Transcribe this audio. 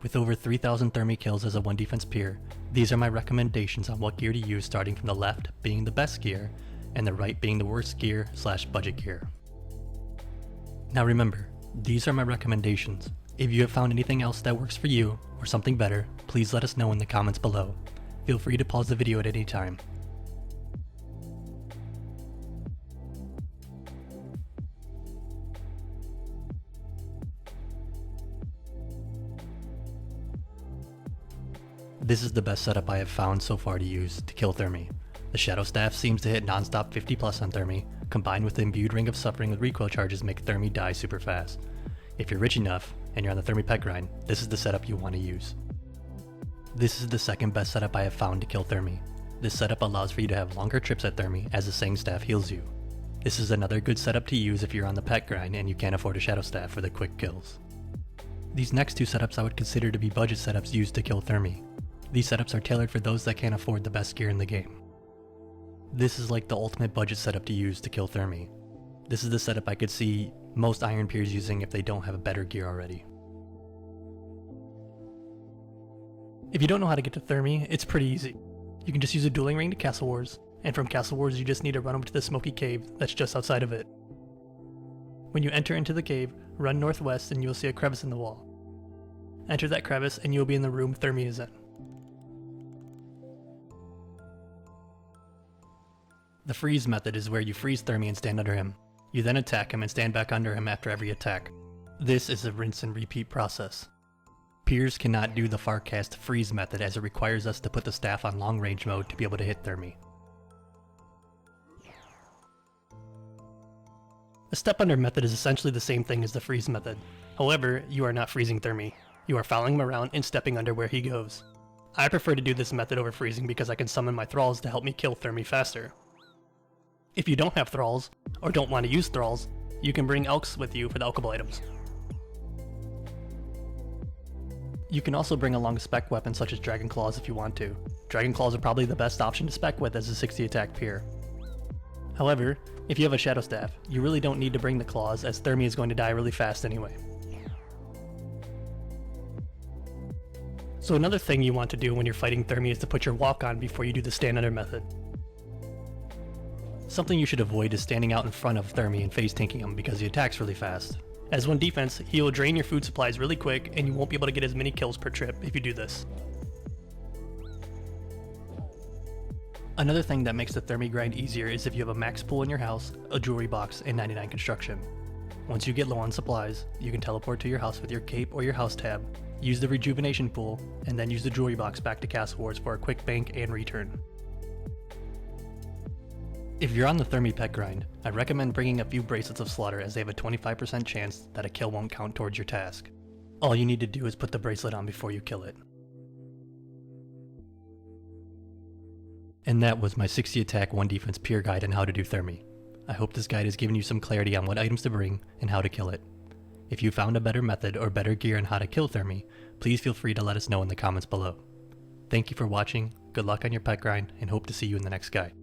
With over 3,000 Thermy kills as a 1 defense peer, these are my recommendations on what gear to use, starting from the left being the best gear, and the right being the worst gear / budget gear. Now remember, these are my recommendations. If you have found anything else that works for you, or something better, please let us know in the comments below. Feel free to pause the video at any time. This is the best setup I have found so far to use to kill Thermy. The Shadow Staff seems to hit non-stop 50 plus on Thermy, combined with the imbued Ring of Suffering with recoil charges make Thermy die super fast. If you're rich enough, and you're on the Thermy pet grind, this is the setup you want to use. This is the second best setup I have found to kill Thermy. This setup allows for you to have longer trips at Thermy as the Sang Staff heals you. This is another good setup to use if you're on the pet grind and you can't afford a Shadow Staff for the quick kills. These next two setups I would consider to be budget setups used to kill Thermy. These setups are tailored for those that can't afford the best gear in the game. This is like the ultimate budget setup to use to kill Thermy. This is the setup I could see most Iron Peers using if they don't have a better gear already. If you don't know how to get to Thermy, it's pretty easy. You can just use a dueling ring to Castle Wars, and from Castle Wars you just need to run over to the smoky cave that's just outside of it. When you enter into the cave, run northwest and you will see a crevice in the wall. Enter that crevice and you will be in the room Thermy is in. The freeze method is where you freeze Thermy and stand under him. You then attack him and stand back under him after every attack. This is a rinse and repeat process. Peers cannot do the Farcast freeze method as it requires us to put the staff on long range mode to be able to hit Thermy. The step under method is essentially the same thing as the freeze method. However, you are not freezing Thermy. You are following him around and stepping under where he goes. I prefer to do this method over freezing because I can summon my thralls to help me kill Thermy faster. If you don't have thralls, or don't want to use thralls, you can bring elks with you for the alchable items. You can also bring along spec weapons such as Dragon Claws if you want to. Dragon Claws are probably the best option to spec with as a 60 attack peer. However, if you have a Shadow Staff, you really don't need to bring the claws as Thermy is going to die really fast anyway. So another thing you want to do when you're fighting Thermy is to put your walk on before you do the stand under method. Something you should avoid is standing out in front of Thermy and face tanking him because he attacks really fast. As 1 defense, he will drain your food supplies really quick and you won't be able to get as many kills per trip if you do this. Another thing that makes the Thermy grind easier is if you have a max pool in your house, a jewelry box, and 99 construction. Once you get low on supplies, you can teleport to your house with your cape or your house tab, use the rejuvenation pool, and then use the jewelry box back to Castle Wars for a quick bank and return. If you're on the Thermy pet grind, I recommend bringing a few Bracelets of Slaughter as they have a 25% chance that a kill won't count towards your task. All you need to do is put the bracelet on before you kill it. And that was my 60 attack 1 defense peer guide on how to do Thermy. I hope this guide has given you some clarity on what items to bring and how to kill it. If you found a better method or better gear on how to kill Thermy, please feel free to let us know in the comments below. Thank you for watching, good luck on your pet grind, and hope to see you in the next guide.